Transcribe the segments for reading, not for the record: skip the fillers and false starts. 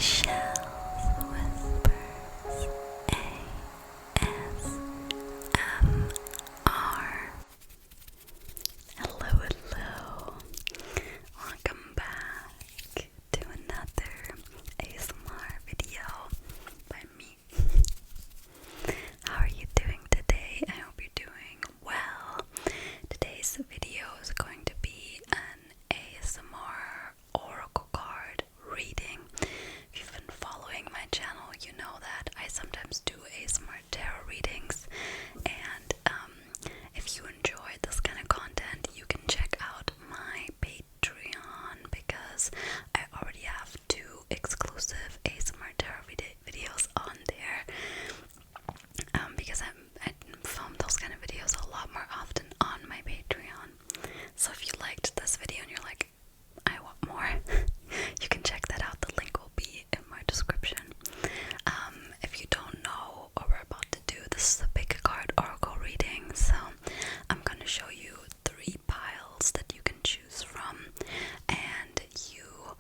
Michelle's Whispers ASMR. Hello, hello. Welcome back to another ASMR video by me. How are you doing today? I hope you're doing well. Today's video is going to be an ASMR oracle card reading. If you've been following my channel, you know that I sometimes do ASMR tarot readings, and if you enjoy this kind of content, you can check out my Patreon because I already have 2 exclusive ASMR tarot videos on there. Because I film those kind of videos a lot more often on my Patreon. So if you liked this video and you're like, I want more, you can check that out. The link will be in my description. If you don't know what we're about to do, this is a big card oracle reading. So I'm going to show you 3 piles that you can choose from, and you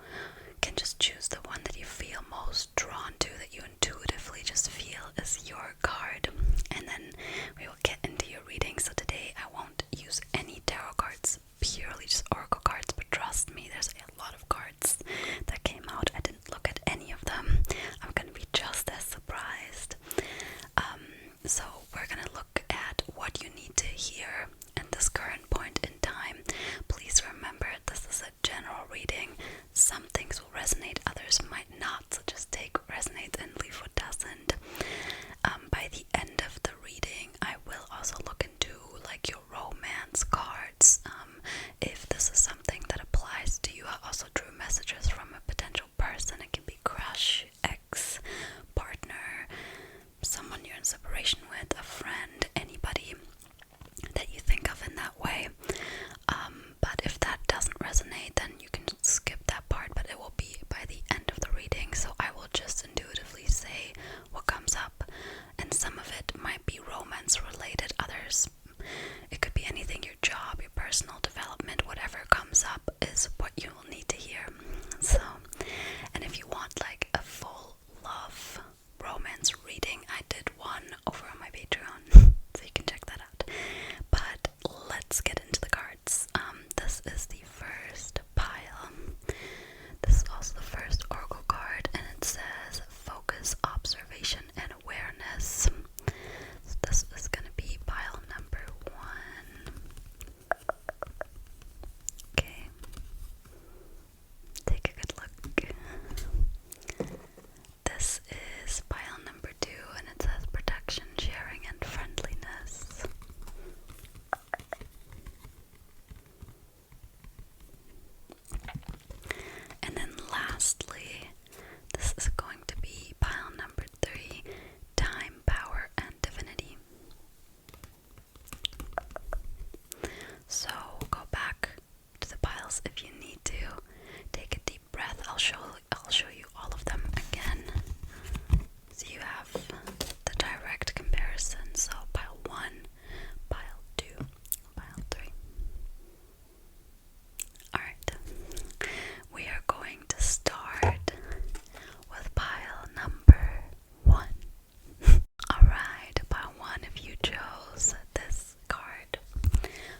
can just choose the one that you feel most drawn to, that you intuitively just feel is your card, and then we will get into your reading. So today I won't use any tarot cards, purely just oracle cards, but trust me, there's a lot of cards that came out. I didn't look at any of them. I'm gonna be just as surprised. So we're gonna look at what you need to hear at this current point in time. Please remember, this is a general reading. Some things will resonate, others might not, so just take what resonates and leave what doesn't. By the end of the reading, I will also look into like your romance cards. If this is something that applies to you, I also drew messages from a potential person. It can be crush, ex, partner, someone you're in separation with, a friend, anybody that you think of in that way. But if that doesn't resonate, then you can skip that part, but it will be by the end of the reading, so I will just intuitively say what comes up, and some of it might be romance related, others it could be anything, your job, your personal development, whatever comes up is what you will need to hear. So, and if you want like a full love romance reading, I did one over on my Patreon, so you can check that out. But let's get into the cards. This is the first pile. This is also the first oracle card, and it says focus, observation, and awareness. So this is going to be pile number 1. Okay. Take a good look. This is pile number 2, and it says protection, sharing, and friendliness. And then lastly, this is going to be pile number 3, time, power, and divinity. So go back to the piles if you need to. Take a deep breath. I'll show you all of them again, so you have the direct comparison. So pile 1, pile 2, pile 3. Alright, we are going to start with pile number 1. Alright, pile 1, if you chose this card,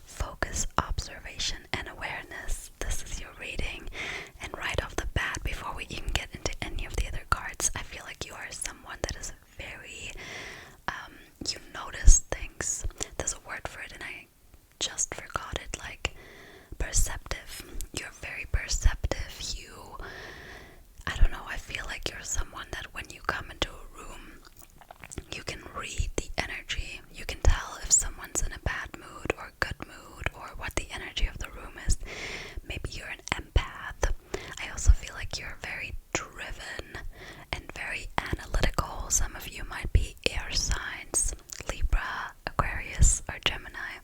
focus, observation, and awareness. This is your reading, and right off the bat, before we even get into any of the other cards, I feel like you are someone that is very, you notice things. There's a word for it, and I just forgot it, like perceptive. You're very perceptive. I don't know, I feel like you're someone that when you come into a room, you can read the energy. You can tell if someone's in a bad mood or good mood, or what the energy of the room is. Maybe you're an empath. I also feel like you're very driven and very analytical. Some of you might be air signs, Libra, Aquarius, or Gemini.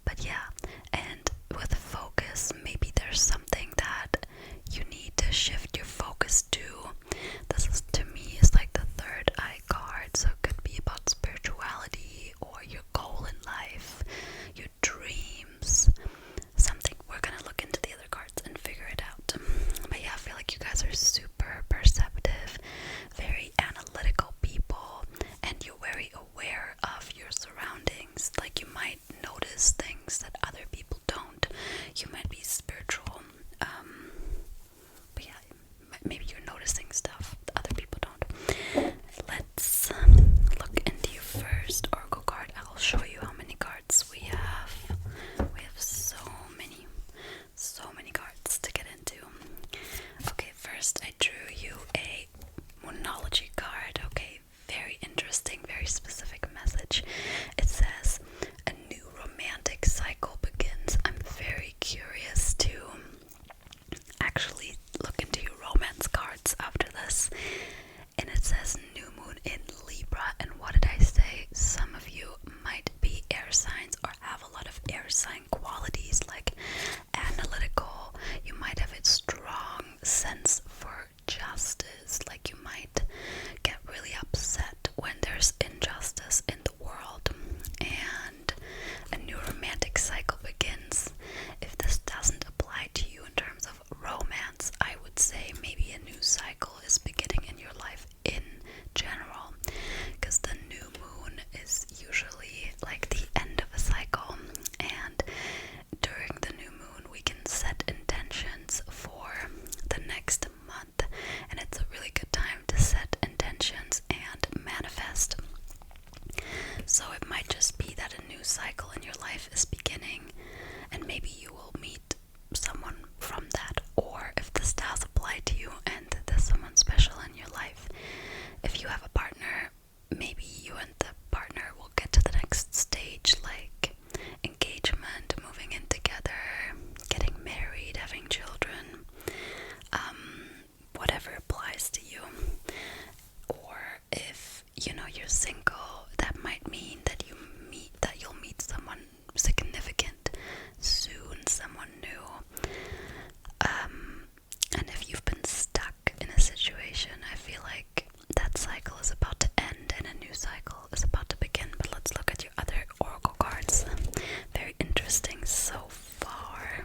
But yeah, and with focus, maybe there's something that you need to shift your focus to. This is, to me, is like the third eye card, so it could be about spirituality or your goal in life, your dreams, something. We're gonna look into the other cards and figure it out. But yeah, I feel like you guys are super hyper perceptive, very analytical people, and you're very aware of your surroundings. Like, you might notice things that other people don't. You might be spiritual, but yeah, maybe you're noticing stuff that other people don't. Let's look into your first oracle card. I'll show you how many cards we have. We have so many cards to get into. Okay, first I drew you a Moonology card. Okay, very interesting, very specific message. It says, a new romantic cycle begins. I'm very curious to actually look into your romance cards after this. And it says new moon in Libra. And what did I say? Some of you might be air signs or have a lot of air sign qualities, like analytical. You might have a strong sense for justice. Like, you might get really upset when there's injustice in the world. And a new romantic cycle begins. If this doesn't apply to you in terms of romance, I would say maybe a new cycle is beginning in your life in general, because the new moon is usually like the end of a cycle, and during the new moon we can set intentions for the next month, and it's a really good time to set intentions and manifest. So it might just be that a new cycle in your life is beginning, and maybe you will meet someone from that, or if this does apply to you and there's someone special in your life, if you have a partner, maybe you and the partner will get to the next stage, like engagement, moving in together, getting married, having children, whatever applies to you. Or if you're single, that might mean that you'll meet someone significant soon, someone new. And if you've been stuck in a situation, I feel like that cycle is about to end and a new cycle is about to begin. But let's look at your other oracle cards. Very interesting so far.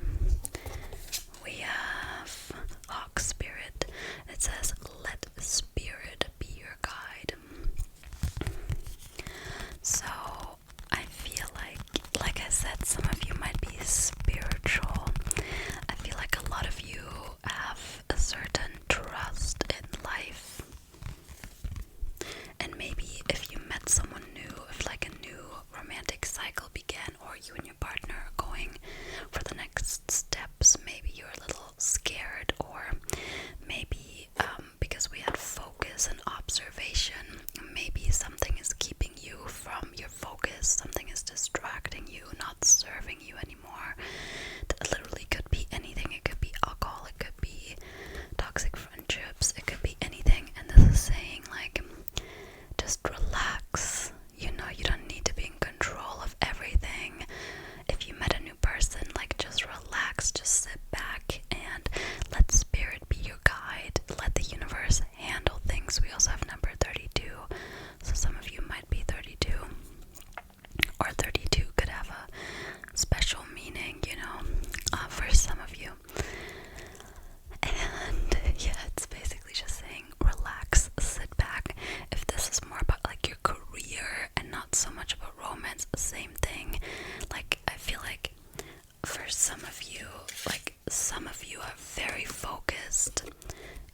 We have Hawk Spirit. It says, let spirit be your guide. So I feel like I said, some of you might be spiritual. I feel like a lot of you have a certain trust in life. And maybe if you met someone new, if like a new romantic cycle began, or you and your partner are going for the next steps, maybe you're a little scared, or maybe because we had focus and observation, maybe something is keeping you from your focus, something is distracting you, not serving you anymore. That literally could be anything. It could be alcohol, it could be toxic friendships, it could be anything. And this is saying, like, just relax. You don't need to be in control of everything. If you met a new person, like, just relax, just sit back and let spirit be your guide. Let the universe handle things. We also have number 32, so some of you might be 32, or 32 could have a special meaning, for some of you. And yeah, it's basically just saying relax, sit back. If this is more about like your career and not so much about romance, same thing. Like, I feel like for some of you are very focused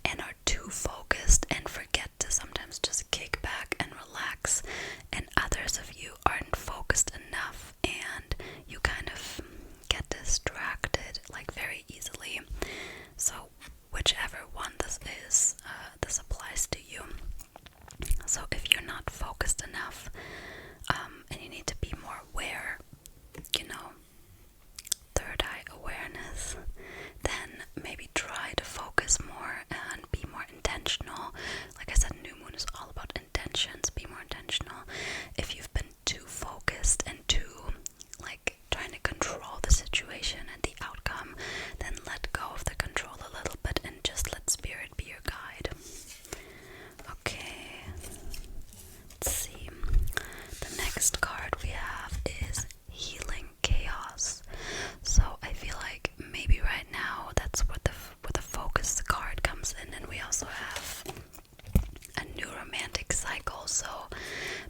and are too focused and forget to sometimes just kick back and relax, and others of you aren't focused enough and you kind of get distracted like very easily. So whichever one this is, this applies to you. So if you're not focused enough, and you need to be more aware, third eye awareness, then maybe try to focus more and be more intentional. Like I said, new moon is all about intentions. Be more intentional. If you've been too focused and too trying to control the situation and the outcome, then let go of the control a little bit and just let spirit be your guide. Okay, let's see. The next card we have is Healing Chaos. So I feel like maybe right now that's where the focus card comes in, and we also So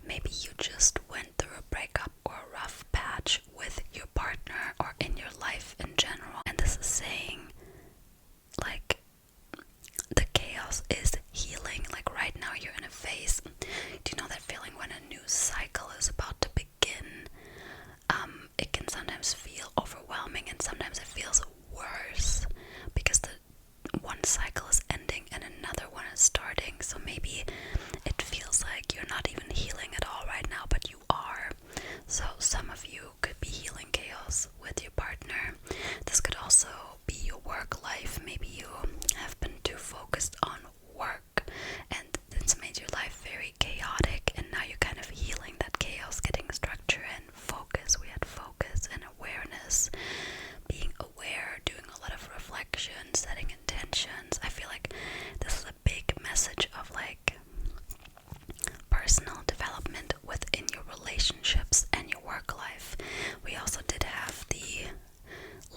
maybe you just went through a breakup or a rough patch with your partner or in your life in general. And this is saying, like, the chaos is healing. Like right now you're in a phase. Do you know that feeling when a new cycle is about to begin? It can sometimes feel overwhelming and sometimes it feels worse because the one cycle is ending and another one is starting. So maybe it feels like you're not even healing at all right now, but you are. So some of you could be healing chaos with your partner. This could also be your work life. Maybe you have been too focused on work and it's made your life very chaotic, and now you're kind of healing that chaos, getting structure and focus. We had focus and awareness, being aware, doing a lot of reflection, setting intentions. I feel like this is a big message of like personal development within your relationships and your work life. We also did have the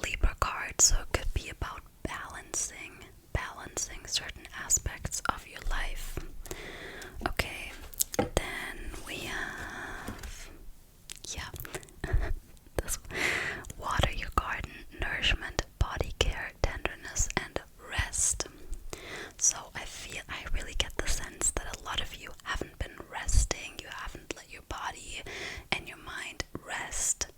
Libra card, so it could be about balancing certain aspects of your life. Okay, then we have, this water your garden, nourishment, body care, tenderness, and rest. So I really get the sense that a lot of you haven't been resting. You haven't let your body and your mind rest.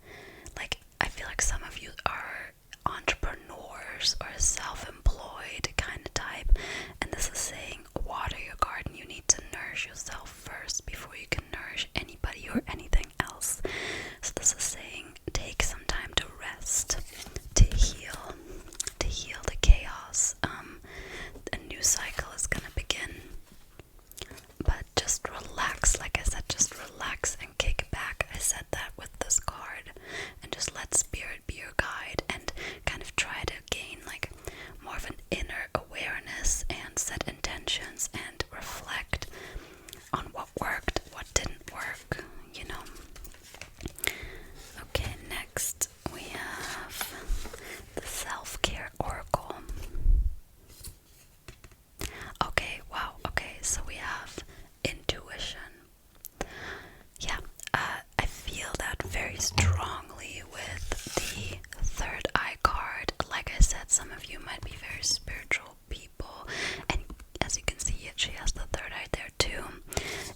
Like, I feel like some of you are entrepreneurs or self-employed kind of type, and this is saying water your garden. You need to nourish yourself first before you can nourish anybody or anything else. So this is saying take some time to rest, to heal the chaos. A new cycle is gonna begin, but just relax. Like I said, just relax and kick back. I said that with this card, and just let spirit be your guide and kind of try to gain like more of an inner awareness and set intentions and reflect on what worked, what didn't work, you know. Okay, next we have the self-care oracle. Okay, wow, okay, so we have intuition. Yeah, I feel that very strongly with the third eye card. Like I said, some of you might be very spiritual people, and as you can see, she has the third eye there too.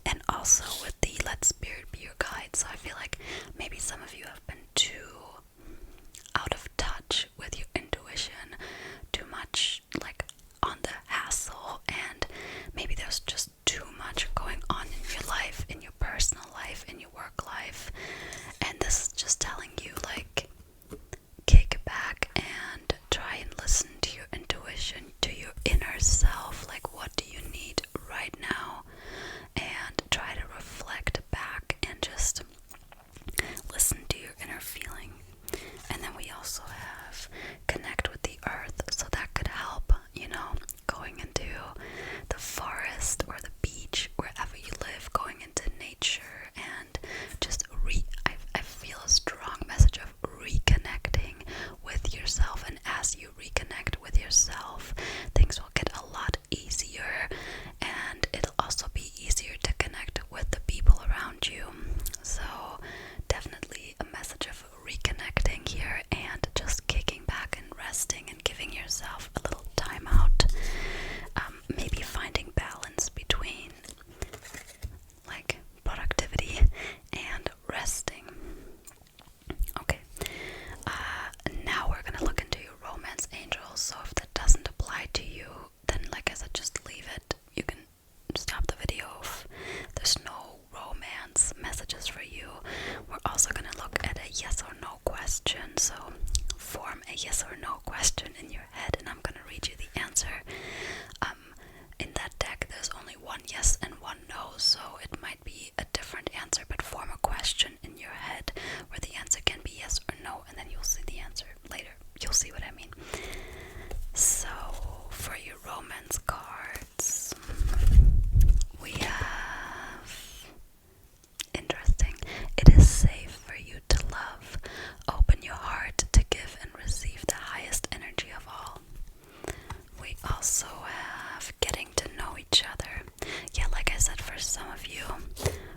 And also with the let spirit be your guide. So I feel like maybe some of you have been too out of touch with your intuition, too much like on the hassle, and maybe there's just too much going on in your life, in your personal life, in your work life, and this is just telling you like kick back and try and listen to your intuition, to your inner self. Like, what do you need right now? And try to reflect back and just listen to your inner feeling. And then we also have connect with the earth, so that could help, you know, going into the forest or the beach, wherever you live, going into nature and just I feel a strong message of reconnecting with yourself. And as you reconnect with yourself, things will get a lot easier, and it'll also be easier to connect with the people around you. So definitely a message of reconnecting here and just kicking back and resting and giving yourself a little time out. Maybe finding balance between like productivity and resting. Okay, now we're gonna look into your romance angels. So if that doesn't apply to you, then like I said, just leave it. You can stop the video if there's no romance messages for you. We're also gonna look at a yes or no question. So form a yes or no question in your head, and I'm gonna read you the answer. In that deck, there's only one yes and one no, so it might be a different answer, but form a question in your head where the answer can be yes or no, and then you'll see the answer later. You'll see what I mean. So, for your romance cards, we have interesting. It is safe for you to love. Open your heart to give and receive the highest energy of all. We also have getting to know each other. Yeah, like I said, for some of you,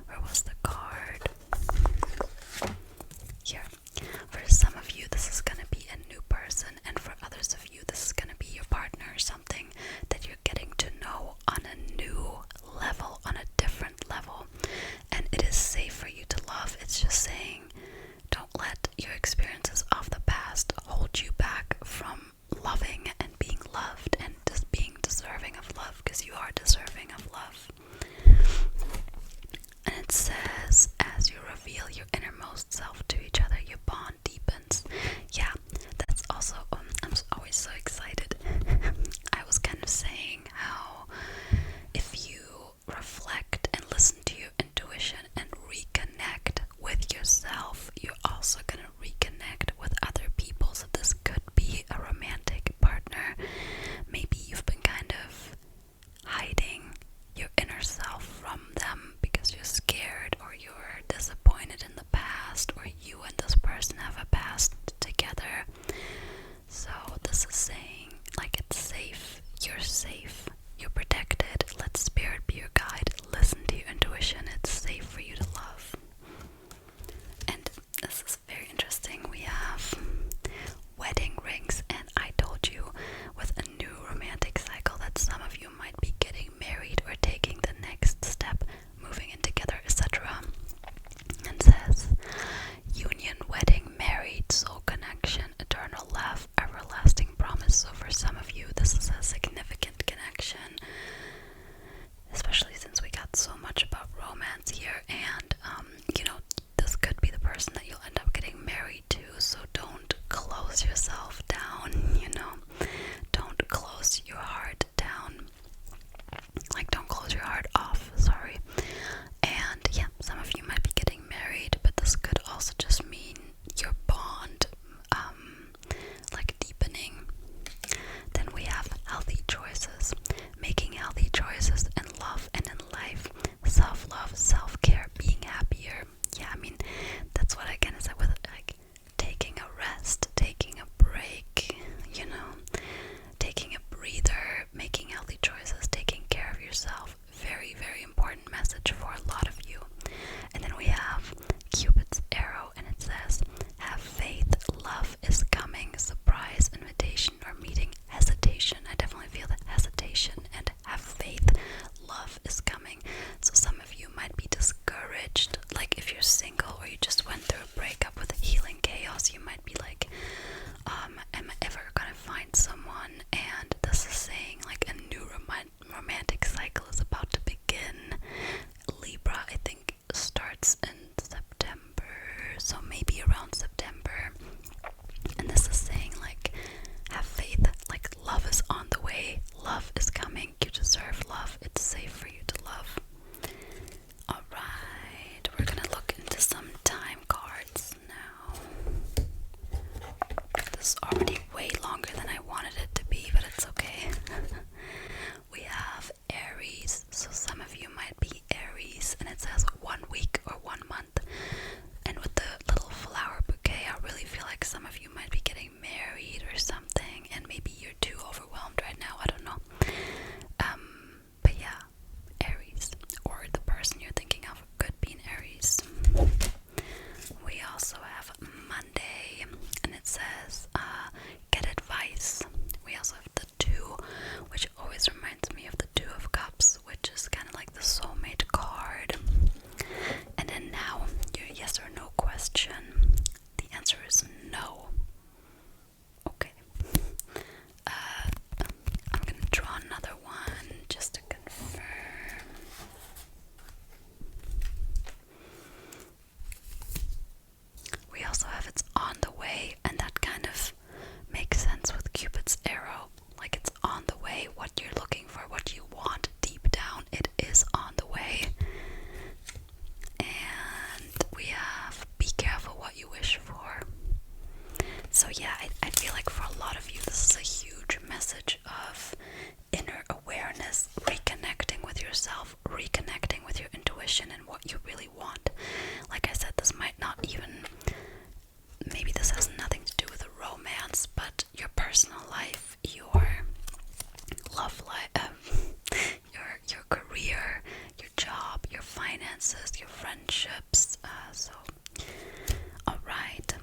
where was the card? Here. For some of you, this is gonna be a new person, and for others of you, this is gonna be your partner or something that you're getting to know on a new level, on a different level. And it is safe for you to love. It's just saying, don't let your experiences of the past hold you back from loving and being loved and just being deserving of love, because you are deserving of love. And it says, as you reveal your innermost self to each other, your bond deepens. Yeah, that's also, I'm always so excited. I was kind of saying how if you reflect and listen to your intuition and reconnect with yourself, you're also going to reconnect with other people. So this could be a romantic partner. Maybe you've been kind of hiding your inner self from them because you're scared or you're disappointed in the past, or you and this person have a past together. So this is saying, like, it's safe, you're protected, let spirit be your guide, listen to your intuition, it's safe for you to love. And this is very interesting. We have wedding rings, and I told you with a new romantic cycle that some of you might be getting married or taking the next step, moving in together, etc. And says, union, wedding, married, soul connection, eternal love, everlasting promise. So for some of you, this is a significant connection, especially since we got so much about romance here. And this could be the person that you'll end up getting married to. So don't close yourself down, don't close your heart down, like, don't close your heart off, sorry. And yeah, some of you might be getting married, but this could also just mean your bond like deepening. Then we have healthy choices, making healthy choices in love and in life, self-love, self-care, being happier. Yeah, I mean, that's what I kind of said with it, like taking a rest, taking a break, taking a breather, making healthy choices, taking care of yourself. Very, very important message for a lot of you. And then we have Cupid's arrow, and it says, have faith, love is coming, surprise, invitation, or meeting, hesitation. I definitely feel that hesitation and have faith, love is coming. So some of you might be discouraged, like if you're single or you just went through a breakup with healing chaos, you might be like, am I ever gonna find someone? And this is saying, like, a new romantic cycle is about to begin. Libra, I think, starts in September, so maybe around September. And this is saying, like, have faith, like, love is on the way, love is coming, you deserve love, it's safe for you to love. Alright, we're gonna look into some time cards now. This is already way longer than I wanted it to be, but it's okay. We have Aries, so some of you might be Aries, and it says 1 week or 1 month. And with the little flower bouquet, I really feel like some of you might be getting married or something, and maybe you're too overwhelmed right now, I don't know. But yeah, acquaintances, your friendships. Alright,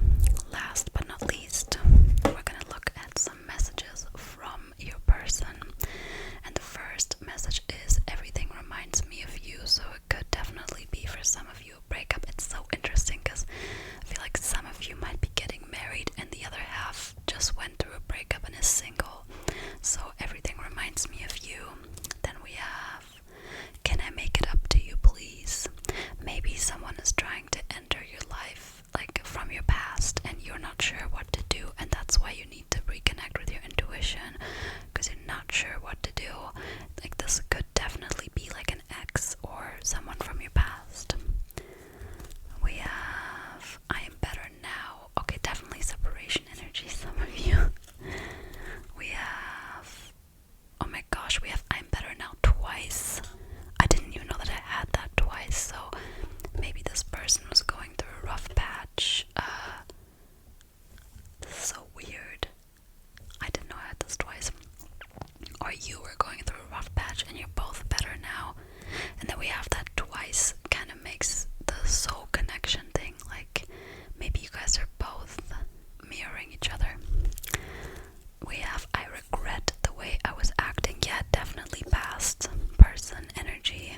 last but not least, we're gonna look at some messages from your person. And the first message is, everything reminds me of you. So it could definitely be for some of you a breakup. It's so interesting because I feel like some of you might be getting married and the other half just went through a breakup and is single. So everything reminds me of you. Then we have, can I make it up to you, please? Maybe someone is trying to enter your life, like from your past, and you're not sure what to do, and that's why you need to reconnect with your intuition, because you're not sure what to do. Like, this could definitely be like an ex or someone from your past. We have, I am better now. Okay, definitely separation energy, some of you. We have, oh my gosh, we have I'm better now twice. I didn't even know that I had that twice, so maybe this person was going through a rough patch. This is so weird. I didn't know I had this twice. Or you were going through a rough patch and you're both better now. And then we have that twice, kind of makes the soul connection thing. Like, maybe you guys are both mirroring each other. We have, I regret the way I was acting. Yeah, definitely past person energy.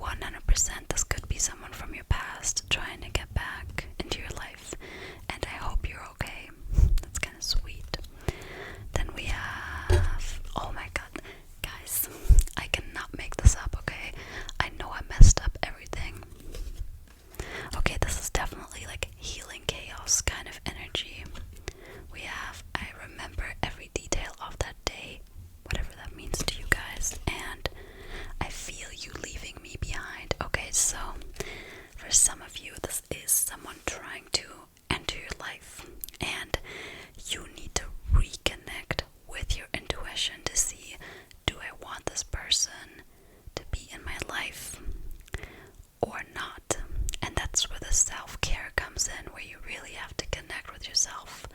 100%, this could be someone from your past trying to get back into your life. And I hope you're okay. That's kind of sweet. Then we have, oh my god, guys, I cannot make this up, okay? I know I messed up everything. Okay, this is definitely like healing chaos kind of energy. We have, I remember every detail of that day, whatever that means to you guys, and I feel you leaving me behind. Okay, so for some of you, this is someone trying to enter your life, and you need to reconnect with your intuition to see, do I want this person to be in my life or not? And that's where the self-care comes in, where you really have to connect with yourself.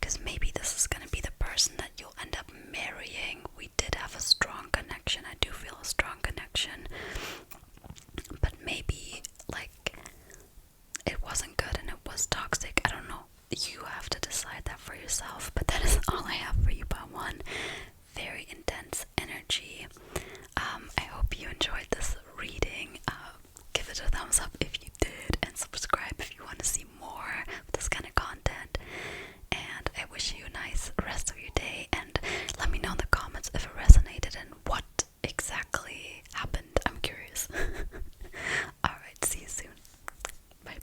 Because maybe this is going to be the person that you'll end up marrying. We did have a strong connection. I do feel a strong connection. But maybe, like, it wasn't good and it was toxic. I don't know. You have to decide that for yourself. But that is all I have for you, part one. Very intense energy. I hope you enjoyed this reading. Give it a thumbs up if you did, and subscribe if you want to see more of this kind of content. And I wish you a nice rest of your day, and let me know in the comments if it resonated and what exactly happened. I'm curious. Alright, see you soon. Bye.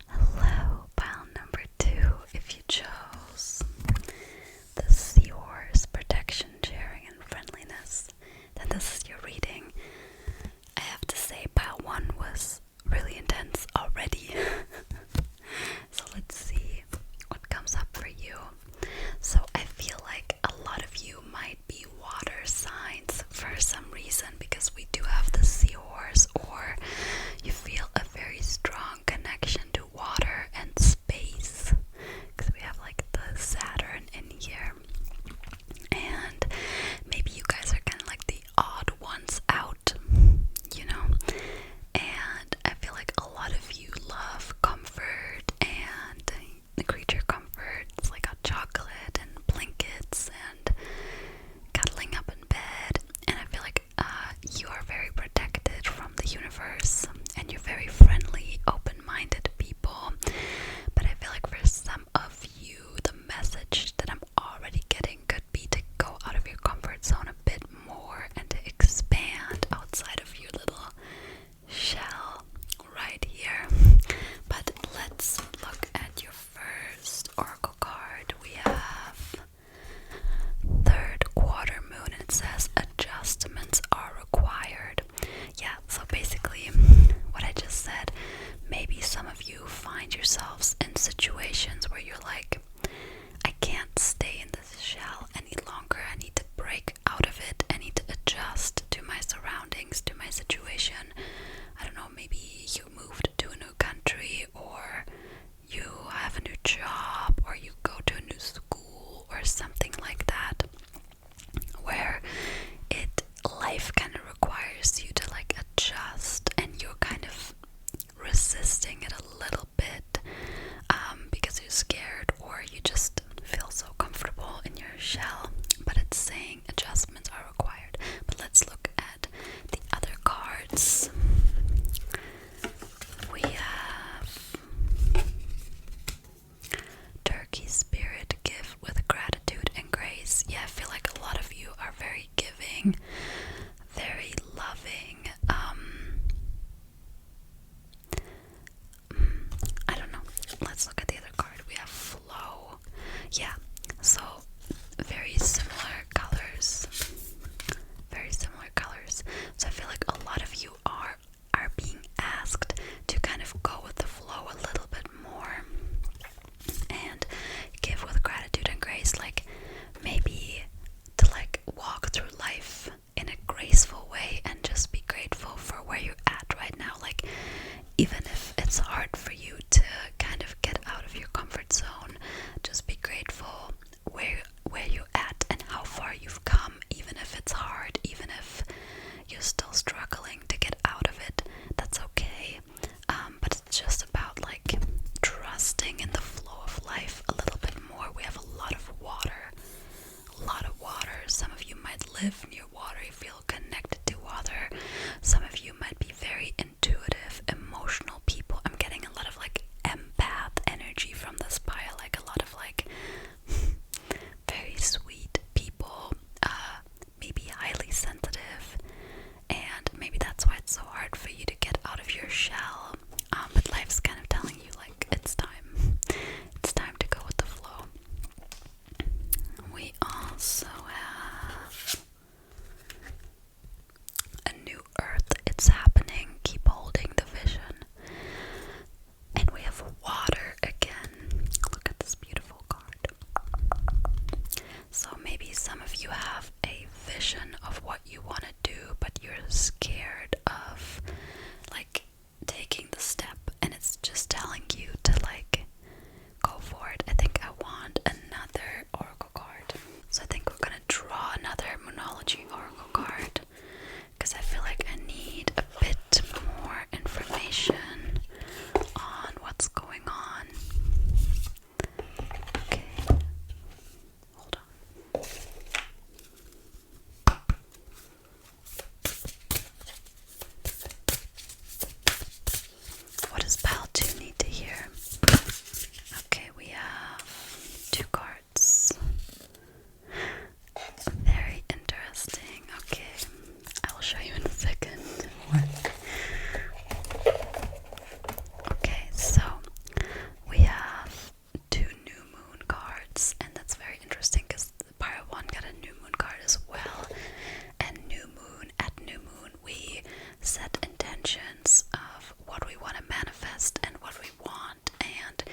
Hello, pile number 2. If you chose the Seahorse protection, sharing, and friendliness, then this is your reading. I have to say, pile 1 was really intense already. So let's see what comes up for you. So I feel like a lot of you might be water signs for some reason, because we do have the seahorse, or you feel a very strong connection to water and space, because we have like the Saturn in here. And maybe you guys are kind of like the odd ones out, you know? And I feel like a lot of you love comfort and the creature comforts, like hot chocolate and blankets and cuddling up in bed. And I feel like you are very protected from the universe, and you're very friendly, open-minded people. But I feel like for some of you, the message that I'm already getting could be to go out of your comfort zone a bit more and to expand outside of your little shell right here. But let's look at your first oracle card. We have third quarter moon, and it says adjustments are required. Yeah, so basically what I just said, maybe some of you find yourselves in situations where you're like, I can't stay in this shell any longer. I need to break out of it. I need to adjust to my surroundings, to my situation. I don't know, maybe you moved to a new country, or you have a new job, or you go to a new school, or something like that, where life kind of requires you to like adjust, and you're kind of resisting it a little bit because you're scared or you just feel so comfortable in your shell, but it's saying adjustments are required. But let's look at the other cards. We have Turkey Spirit, give with gratitude and grace. Yeah, I feel like a lot of you are very giving, very loving. I don't know. Let's look at the other card. We have Flow. Yeah, so very similar colors. Very similar colors. So I feel like a lot of you are being asked to kind of go with the flow a little bit more and give with gratitude and grace, like maybe to like walk through life in a graceful way and just be grateful for where you're at right now. Like even if it's hard for you to kind of get out of your comfort zone, just be grateful where you're at and how far you've come, even if it's hard, even if you're still struggling to get out of it. That's okay. But it's just about like trusting in the flow of life a little bit more. We have a lot of water. A lot of water. Some of you might live near water, you feel connected to water. Some of you might be very intuitive, emotional people. I'm getting a lot of like empath energy from this pile, like a lot of like very sweet people, maybe highly sensitive, and maybe that's why it's so hard for you to get out of your shell. But life's kind of telling you like it's time. It's time to go with the flow. We also have a new earth. It's happening. Keep holding the vision. And we have water again. Look at this beautiful card. So maybe some of you have a vision of what you want to do, but you're scared of like taking the step, and it's just telling you to like go for it. I think I want another oracle card. So I think we're gonna draw another Moonology oracle card because I feel like I need a bit more information on what's going on. Okay, hold on. What does pile 2 need to hear? Okay, we have 2 cards. Very interesting. Okay, I will show you in a second. Okay, so we have 2 new moon cards, and that's very interesting because the Pile 1 got a new moon card as well. And new moon, at new moon, we set intentions of what we want to manifest and what we want, and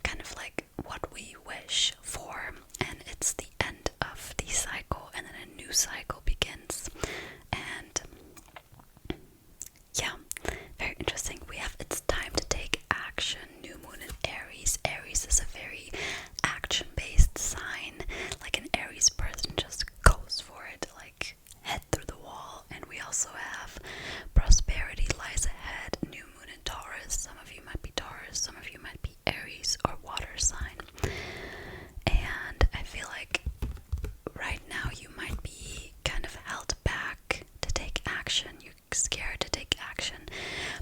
kind of like what we wish for. And it's the end of the cycle, and then a new cycle begins. And yeah, very interesting. We have it's time to take action. New moon in Aries. Aries is a very action-based sign. Like an Aries person just goes for it, like head through the wall. And we also have prosperity lies ahead. New moon in Taurus. Some of you might be Taurus, some of you might be Aries or water sign. And I feel like right now you might be kind of held back to take action. You're scared to take action,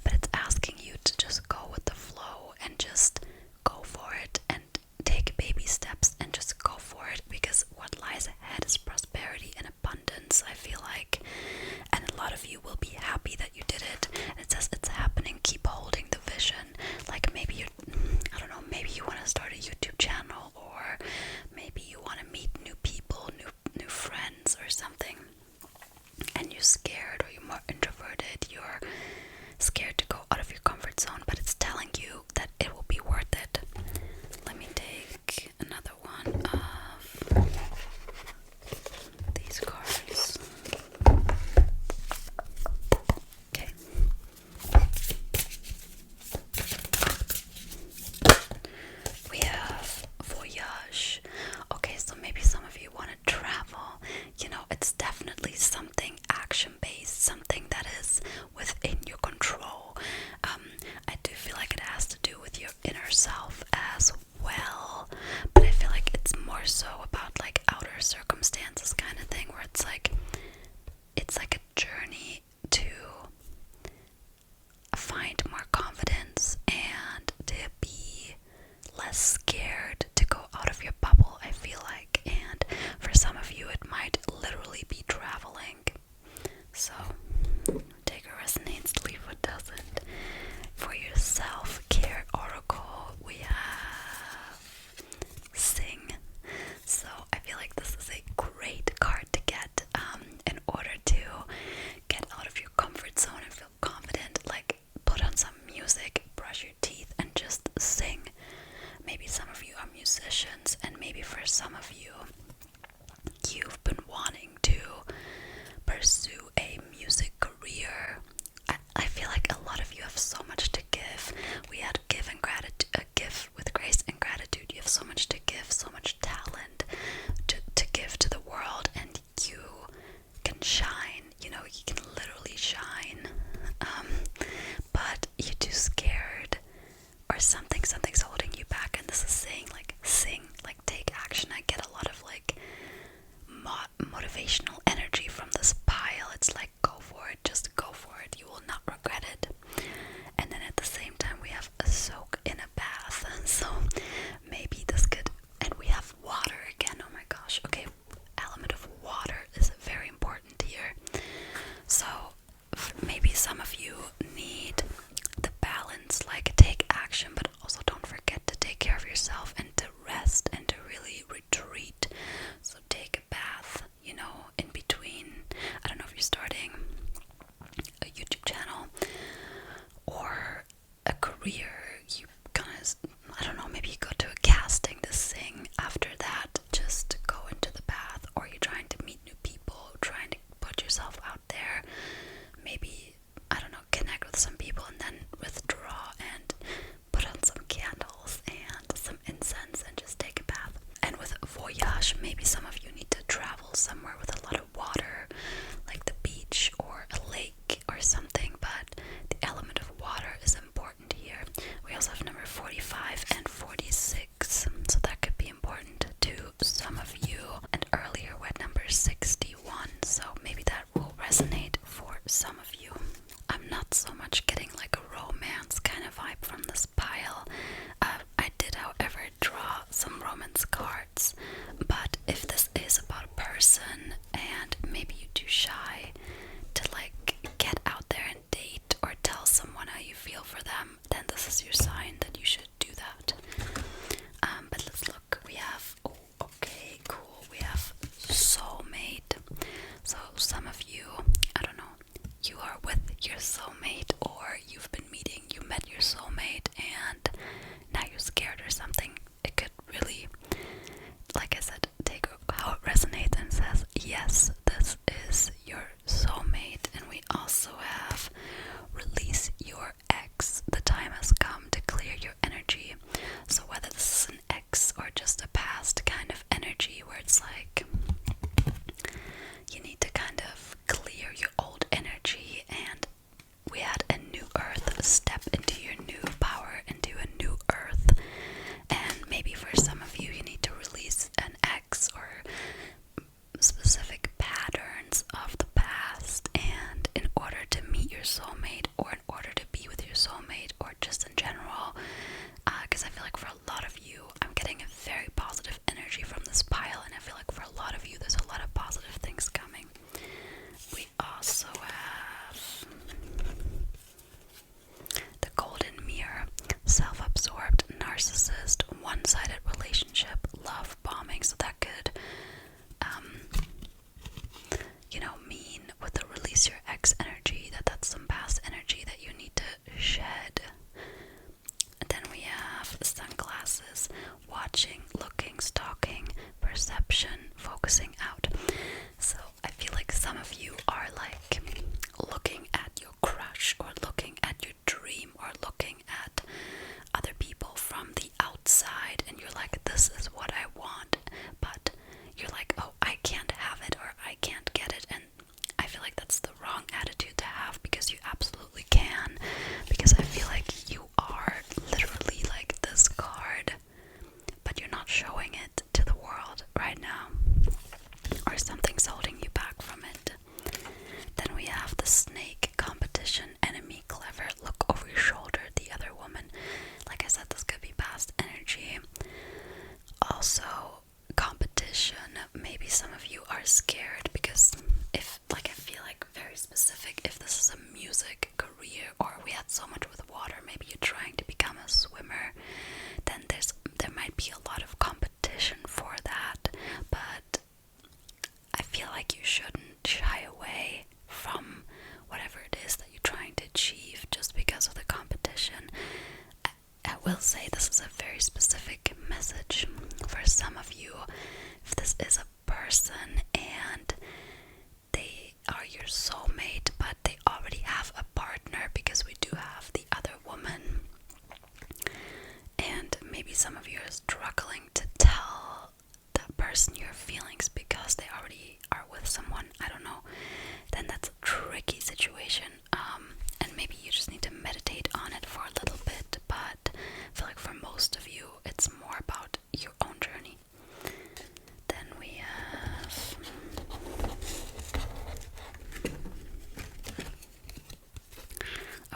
but it's asking you to just go with the flow and just go for it and take baby steps and just go for it, because what lies ahead is prosperity and abundance, I feel like. And a lot of you will be happy that you did it. And it says it's happening. Keep holding the vision. Like maybe I don't know, maybe you want to start a YouTube channel, or maybe you want to meet new people, new friends or something, and you're scared, or you're more introverted, you're scared to go out of your comfort zone, but it's telling you that it will be worth it. Let me take another one of these cards. Okay. We have Voyage. Okay, so maybe some of you want to travel. You know, it's definitely something action-based, something that is within your control. So take what resonates, leave what doesn't. For your self-care oracle, we have Sing. So I feel like this is a great card to get in order to get out of your comfort zone and feel confident. Like, put on some music, brush your teeth, and just sing. Maybe some of you are musicians, and maybe for some of you, you've been wanting to pursue a music career. I feel like a lot of you have so much to give. We had give and gratitude, give with grace and gratitude. You have so much to give, so much talent to give to the world, and you can shine. You know, you can literally shine. But you're too scared, or something's holding you back. And this is saying, like, sing, like, take action. I get a lot of like motivational energy from this pile. It's like, go for it, just go for it, you will not regret it. And then at the same time we have a soak in a bath, so maybe this could, and we have water again. Oh my gosh. Okay, element of water is very important here. So maybe some of you need the balance, like take action, but also don't forget to take care of yourself and to rest and to really retreat. So take a bath, you know, in between. I don't know if you're starting a YouTube channel or a career, you kind of, I don't know, maybe you go to a casting to sing. After that, just go into the bath, or you're trying to meet new people, trying to put yourself out there. Maybe, I don't know, connect with some people and then withdraw and put on some candles and some incense and just take a bath. And with voyage, maybe some of you need to travel somewhere with a lot of water, like the beach or a lake or something, but the element of water is important here. We also have number 45 and 46, so that could be important to some of you. And earlier we had number 61, so maybe that will resonate for some of you. I'm not so much getting like a romance kind of vibe from this pile. I did, however, draw some romance cards, but if this is about a person and maybe you're too shy to like get out there and date or tell someone how you feel for them, then this is your sign that you should do that. But let's look. We have, oh, okay, cool. We have soulmate. So some of you, I don't know, you are with your soulmate, or you've been meeting, you met your soulmate, and now you're scared or something. It could really, like I said, take how it resonates and says, yes, this is your soulmate. And we also have release your ex. The time has come to clear your energy. So whether this is an ex or just a past kind of energy where it's like you need to kind of clear your old energy, and we had a new earth, step into your new power, into a new earth. And maybe for some of you, you need to release an ex or specific patterns of the past, and in order to meet your soulmate, or in order to be with your soulmate, or just in general, because I feel like for a lot of you, I'm getting a very positive energy from this pile, and I feel like for a lot of you, there's a lot of positive things coming. We also have the golden mirror, self-absorbed, narcissist, one-sided relationship, love bombing. So that could, you know, mean with the release your ex energy, that's some past energy that you need to shed. specific if this is a music career or we had so much with water, maybe you're trying to become a swimmer, then there might be a lot of competition for that. But I feel like you shouldn't shy away from whatever it is that you're trying to achieve just because of the competition. I will say this is a very specific message for some of you. If this is a person and they are your soulmate, but they already have a partner, because we do have the other woman, and maybe some of you are struggling to tell that person your feelings because they already are with someone, I don't know, then that's a tricky situation. And maybe you just need to meditate on it for a little bit, but I feel like for most of you it's more about your own journey. Then we have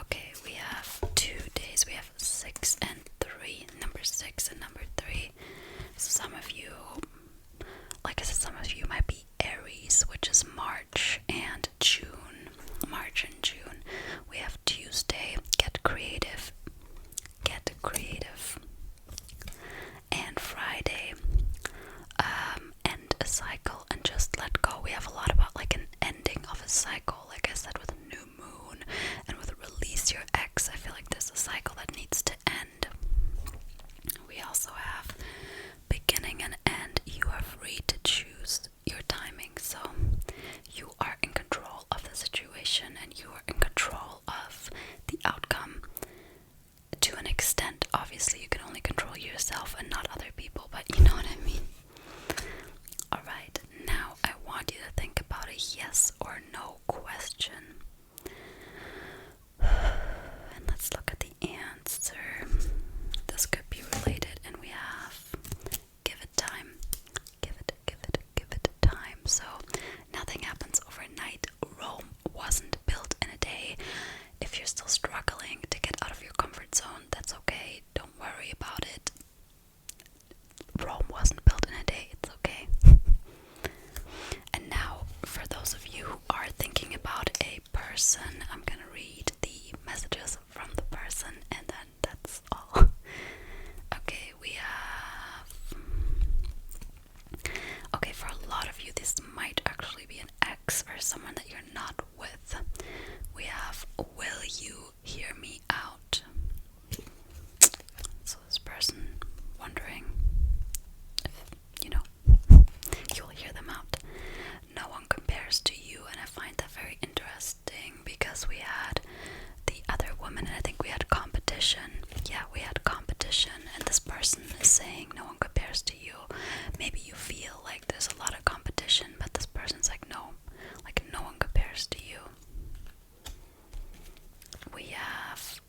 okay, we have 2 days. We have 6 and 3, number 6 and number 3. So some of you, like I said, some of you might be Aries, which is March and June. March and June. We have Tuesday, get creative. Get creative. And Friday, end a cycle and just let go. We have a lot about like an ending of a cycle, like I said, with a new moon, and with release your ex. I feel like there's a cycle that needs to end. We also have beginning and end. You are free to choose your timing, so you are in control of the situation and you are in control of the outcome to an extent. Obviously you can only control yourself and not other people, but you know what I mean. Alright, now I want you to think about a yes or no question. And let's look at the answer. This could be related, and we have give it time. Give it time. So nothing happens overnight. Rome wasn't built in a day. If you're still struggling to get out of your comfort zone, that's okay. Don't worry about it. Rome wasn't built in a day. It's okay. And now, for those of you who are thinking about a person, I'm gonna read the messages from the person, and then that's all. Okay, we have... Okay, for a lot of you, this might actually be an ex or someone that you're not with. We have, will you hear me out? So this person wondering if, you'll hear them out. No one compares to you, and I find that very interesting because we had the other woman, and I think we had competition. Yeah, we had competition, and this person is saying no one compares to you. Maybe you feel like there's a lot of competition, but this person's like, no one compares to you. We have,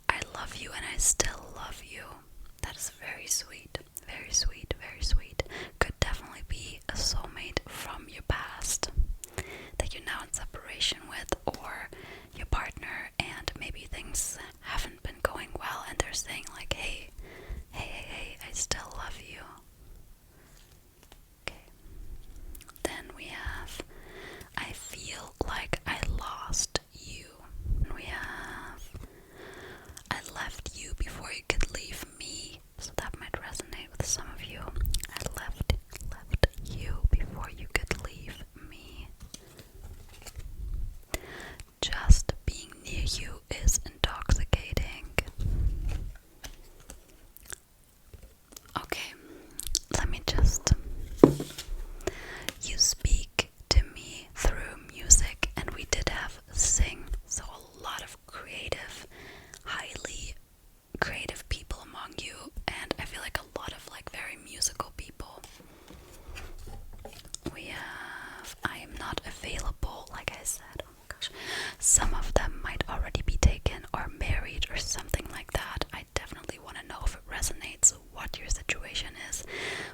I love you and I still love you. That is very sweet, very sweet, very sweet. Could definitely be a soulmate from your past that you're now in separation with, or your partner, and maybe things haven't been going well and they're saying like, hey, I still love you. Okay. Then we have, I feel like I lost you. And we have, I left you before you could leave me. So that might resonate with some of you. I left you before you could leave me. Just being near you is intoxicating. Okay, let me just... You speak to me through music, and we did have sing, so a lot of creative, highly creative people among you, and I feel like a lot of like very musical people. We have, I am not available, like I said. Oh my gosh, some of them might already be taken or married or something like that. I definitely want to know if it resonates, what your situation is,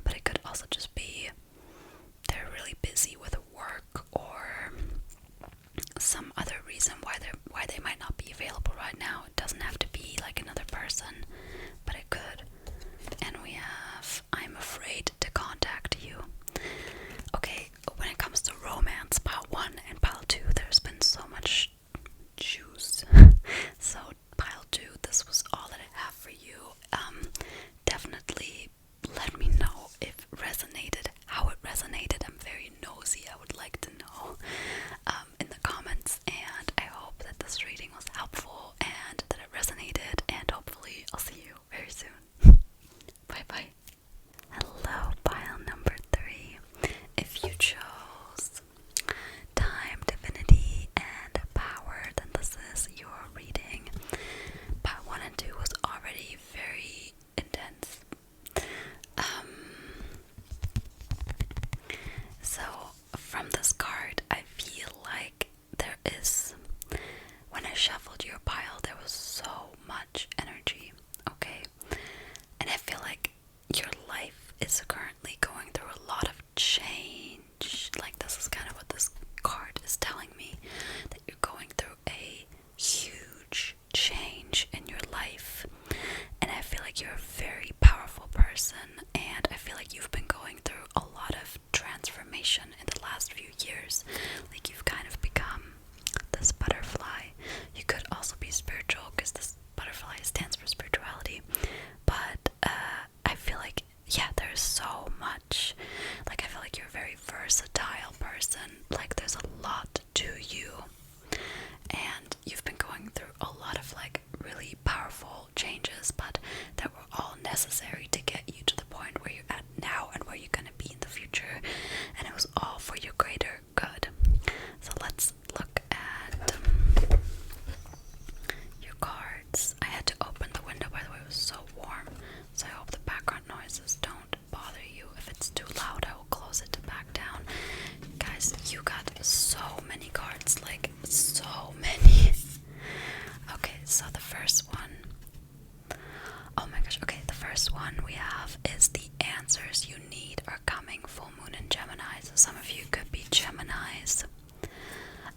but it could also just be they're really busy with work or some other reason why they might not be available right now. It doesn't have to be like another person, but it could. And we have, I'm afraid to contact you. Okay, when it comes to romance, part 1 and necessary to get you to the point where you're at now and where you're gonna be in the future, and it was all for your greater good. So let's look at your cards. I had to open the window, by the way. It was so warm, so I hope the background noises don't bother you. If it's too loud, I will close it to back down. Guys, you got so many cards, like so many. Okay, so the first one, oh my gosh, okay, the first one we have is the answers you need are coming. Full moon in Gemini, so some of you could be Geminis.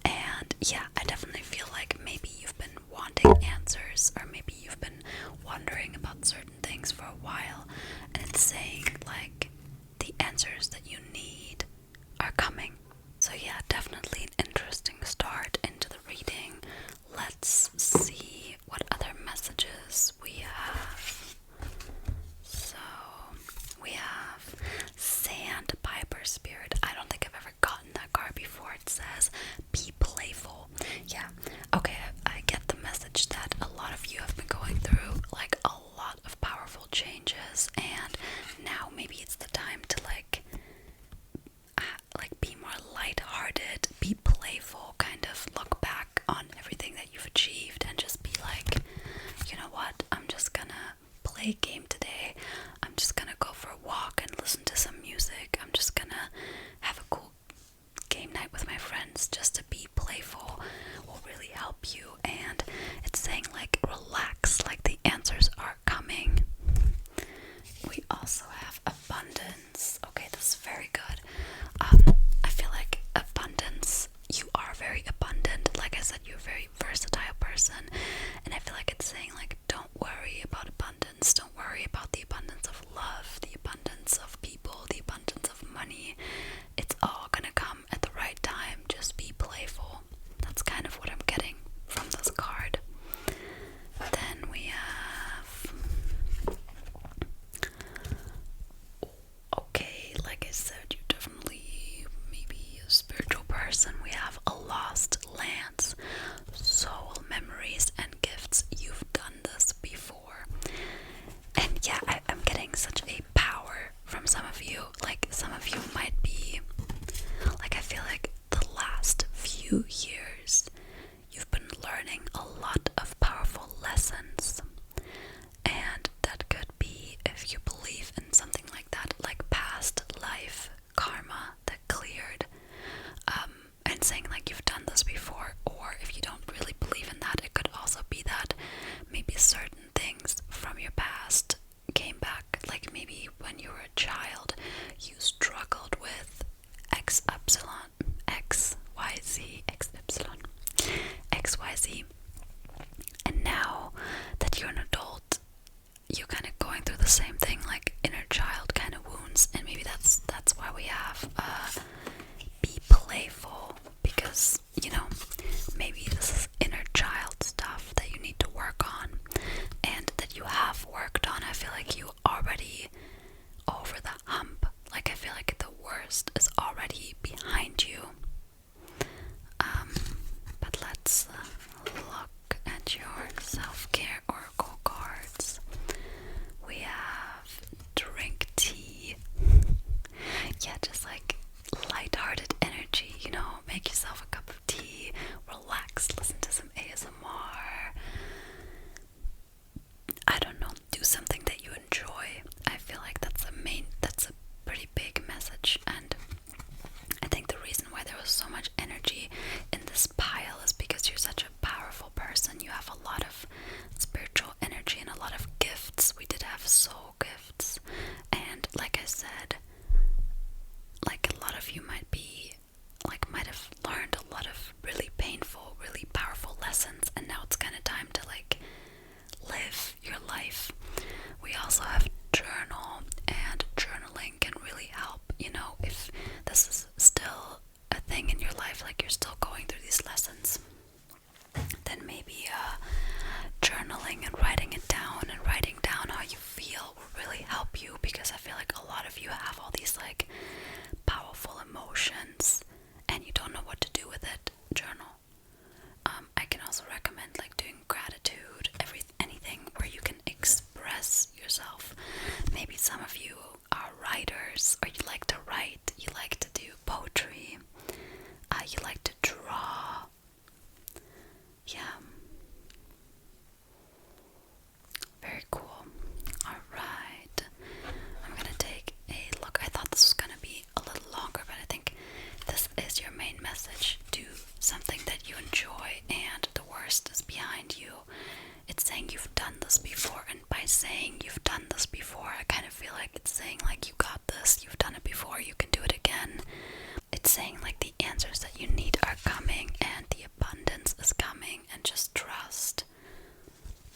And yeah, I definitely feel like maybe you've been wanting answers, or maybe you've been wondering about certain things for a while, and it's saying like the answers that you need are coming. So yeah, definitely an interesting start into the reading. Let's see what other messages we have. So we have Sandpiper Spirit. I don't think I've ever gotten that card before. It says be playful. Yeah, okay, I get the message that a lot of you have been going through like a lot of powerful changes, and now maybe it's the time to like be more lighthearted, be playful, kind of look back on everything that you've achieved and just be like, you know what, I'm just gonna play a game today. I'm just gonna go for a walk and listen to some music. I'm just gonna have a cool game night with my friends. Just to be playful will really help you. And it's saying like relax, like the answers are coming. We also have abundance. Okay, this is very good. I feel like abundance, you are very abundant. Like I said, you're a very versatile person, and I feel like it's saying like don't worry about abundance. Don't worry about the abundance of love, the abundance of people, the abundance of money. It's all gonna come at the right time. Just be playful. That's kind of what I'm getting from this card. Then we have, okay, like I said, you're definitely maybe a spiritual person. We have a lost lance, soul memories and gifts. You've done this before. And yeah, I'm getting such a power from some of you. Like some of you might be, like I feel like the last few years you've been learning a lot of powerful lessons. And that could be, if you believe in something like that, like past life karma that cleared, and saying like you've done this before. Or if you don't really believe in that, it could also be that maybe certain things from your past came back. Like maybe when you were a child, you struggled with X, epsilon, X, Y, Z, X, Y, it's saying like, you got this, you've done it before, you can do it again. It's saying like the answers that you need are coming and the abundance is coming, and just trust.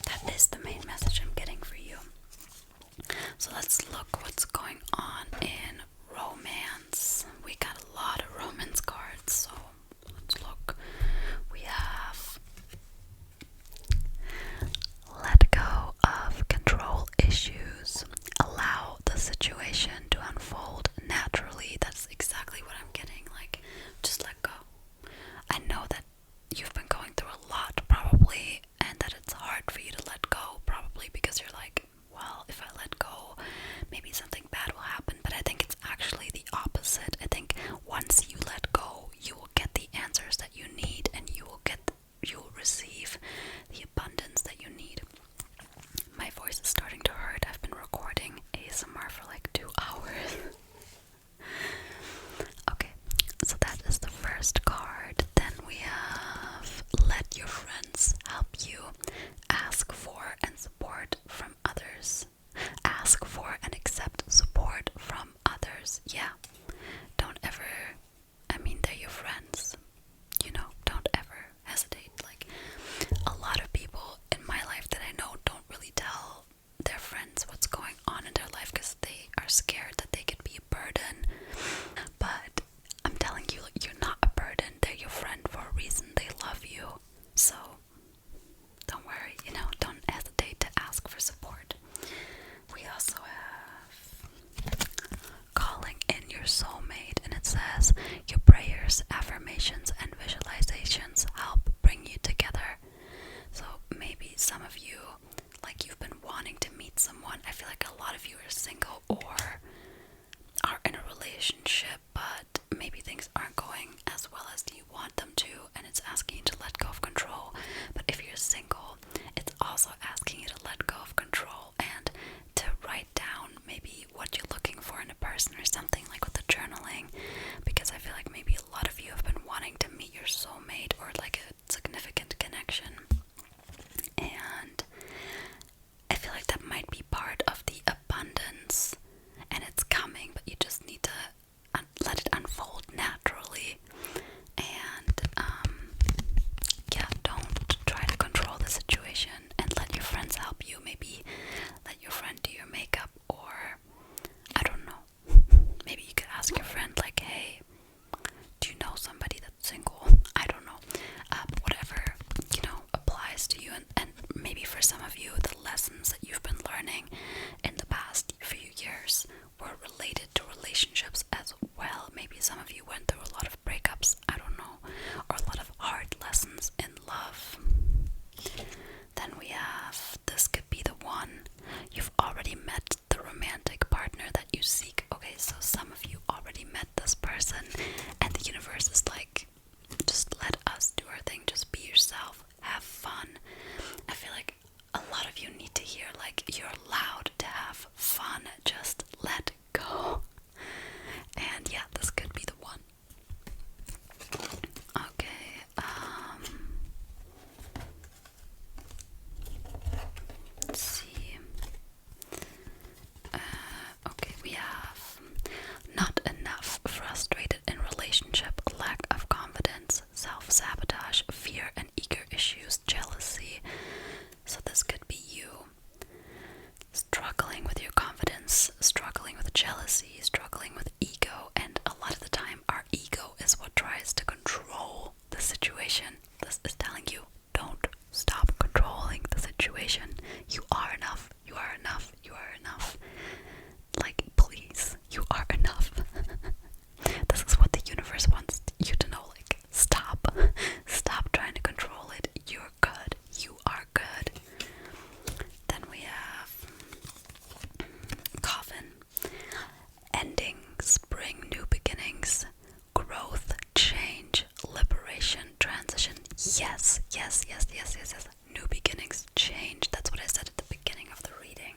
That is the main message I'm getting for you. So let's look what's going on in romance. We got a lot of romance cards, so let's look. We have let go of control issues. Allow the situation to unfold naturally. That's exactly what I'm getting. Like, just let go. I know that you've been going through a lot probably, and that it's hard for you to let go, probably because you're like, well, if I let go, maybe something bad will happen. But I think it's actually the opposite. I think once you let go, you will get the answers that you need, and you will receive the abundance that you need. My voice is starting to hurt. I've been recording ASMR for like 2 hours. Okay, so that is the first card. Then we have let your friends help you. Ask for and support from others. Ask for and accept support from others. Yeah, don't ever, they're your friends. Don't ever hesitate. Like, a lot of people in my life that I know don't really tell their friends what's going on in their life because they are scared that they could be a burden. But I'm telling you, you're not a burden. They're your friend for a reason. They love you. So don't worry, don't hesitate to ask for support. We also have calling in your soulmate, and it says your prayers, affirmations, and visualizations help bring you together. So maybe some of you, like, you've been wanting to meet someone. I feel like a lot of you are single or are in a relationship, but maybe things aren't going as well as you want them to, and it's asking you to let go of control. But if you're single, it's also asking you to let go of control and to write down maybe what you're looking for in a person or something, like with the journaling, because I feel like maybe a lot of you have been wanting to meet your soulmate or like a significant connection, and I feel like that might be part of the abundance, and it's coming, but you just need to let it unfold naturally. And yeah, don't try to control the situation, and let your friends help you. Maybe let your friend do your makeup, or I don't know, maybe you could ask your friend like, hey, do you know somebody that's single? I don't know, whatever applies to you. And maybe for some of you, the lessons that you've been learning in the past few years were related to relationships as well. Maybe some of you went through a lot of breakups, I don't know, or a lot of hard lessons in love. Then we have, this could be the one. You've already met the romantic partner that you seek. Okay, so some of you already met this person, and the universe is like, just let us do our thing, just be yourself, have fun. I feel like a lot of you need to hear, like, you're allowed to have fun, just let go. And yeah, this could be the one. Okay, let's see. Okay, we have not enough, frustrated in relationship, lack of confidence, self-sabotage, fear and ego issues, jealousy. So this could be you. Struggling with your confidence, struggling with jealousy, struggling with ego, and a lot of the time our ego is what tries to control the situation. This is telling you, don't stop controlling the situation. You are enough, you are enough, you are enough. Like, please, you are enough. This is what the universe wants you to know. Like, stop trying to control it. You're good, you are good. Then we have coffin, ending, spring, new beginnings, growth, change, liberation, transition. Yes, yes, yes, yes, yes, yes. New beginnings, change. That's what I said at the beginning of the reading.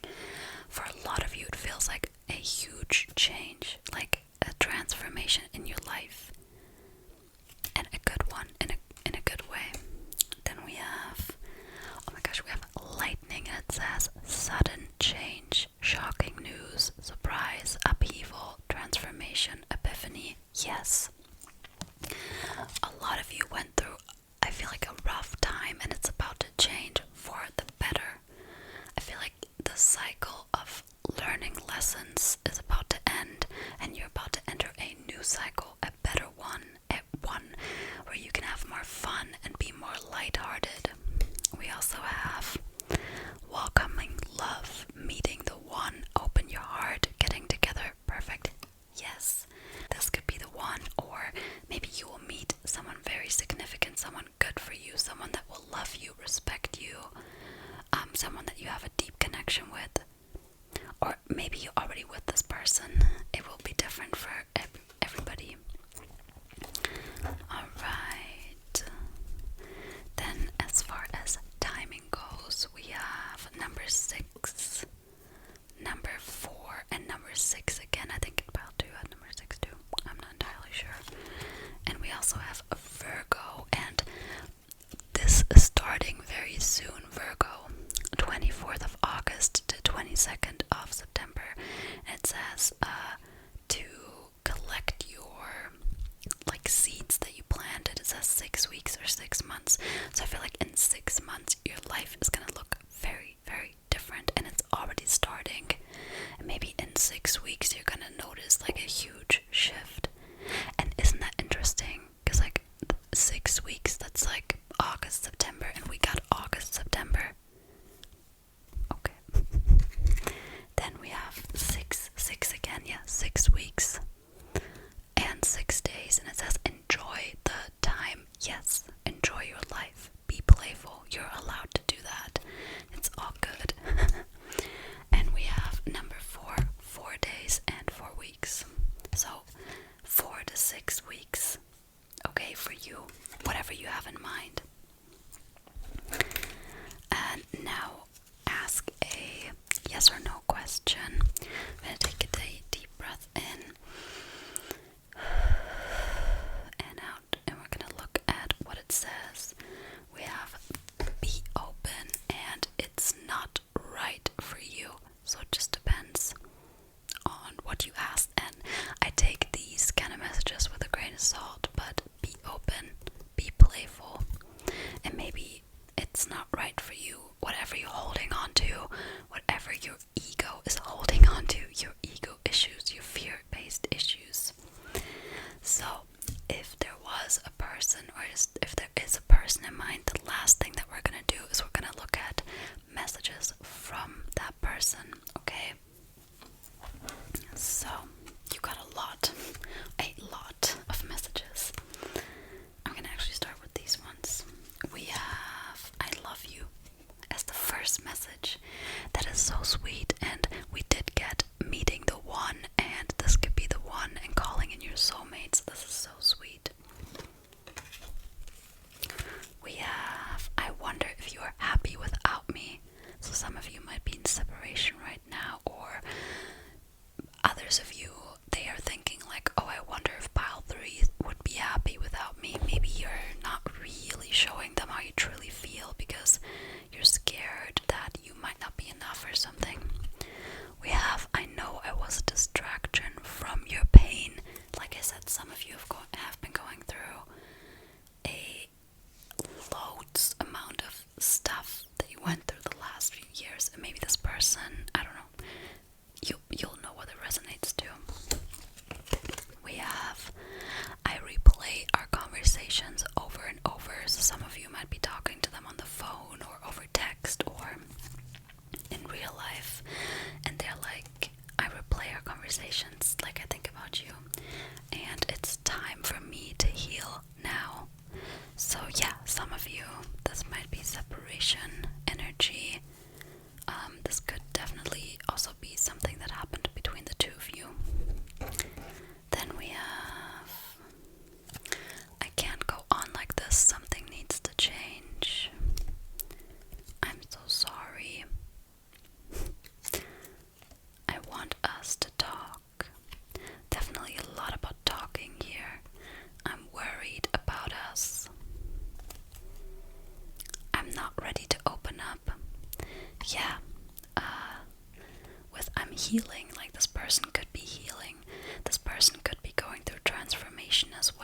For a lot of you, it feels like a huge change, like a transformation in your life, and a good one, in a good way. Then we have, oh my gosh, we have lightning, and it says sudden change, shocking news, surprise, significant, someone good for you, someone that will love you, respect you, someone that you have a deep connection with. Or maybe you're already with this person. It will be different for everybody. Alright. Then as far as timing goes, we have number 6, number 4, and number 6 again. I think about to at number 6 too. I'm not entirely sure. And we also have a Virgo, and this is starting very soon, Virgo. 24th of August to 22nd of September. And it says to collect your seeds that you planted. It says 6 weeks or 6 months. So I feel like in 6 months your life is gonna look very, very different, and it's already starting. And maybe in 6 weeks you're gonna notice a huge shift. And isn't that interesting? Because 6 weeks, that's August, September, and we got August, September. Okay. Then we have 6 again, yeah, 6 weeks and 6 days, and it says enjoy the time. Yes, enjoy your life. Be playful. You're allowed to do that. It's all good. And we have number 4, 4 days and 4 weeks. So 4 to 6 weeks. Okay, for you, whatever you have in mind. And now ask a yes or no question. I'm going to take a deep breath in and out, and we're going to look at what it says. We have be open, and it's not right for you. So it just depends on what you asked, and I take these kind of messages with a grain of salt, but be open, be playful, and maybe it's not right for you, whatever you're holding on to, whatever your ego is holding on to, your ego issues, your fear-based issues. So if there was a person, or if there is a person in mind, the last thing that we're going to do is we're going to look at messages from that person, okay? So you got a lot of messages. I'm gonna actually start with these ones. We have I love you as the first message. That is so sweet, and we did get meeting the one, and this could be the one, and calling in your soulmates. This is so sweet. We have I wonder if you are happy without me. So some of you might be in separation right now, or others of you, they are thinking oh, I wonder if pile 3 would be happy without me. Maybe you're not really showing them how you truly feel because you're scared that you might not be enough or something. We have I know I was a distraction from your pain. Like I said, some of you have been going through a loads amount of stuff that you went through the last few years, and maybe this person, I don't know, you'll know what it resonates to. We have I replay our conversations over and over. So some of you might be talking to them on the phone or over text or in real life, and they're I replay our conversations, I think about you, and it's time for me to heal now. So yeah, some of you, this might be separation energy. This could definitely also be something that happened between the two of you. Then we have I can't go on like this. Something needs to change. I'm so sorry. I want us to talk. Definitely a lot about talking here. I'm worried about us. I'm not ready to open up. Yeah, with I'm healing, this person could be healing. This person could be going through transformation as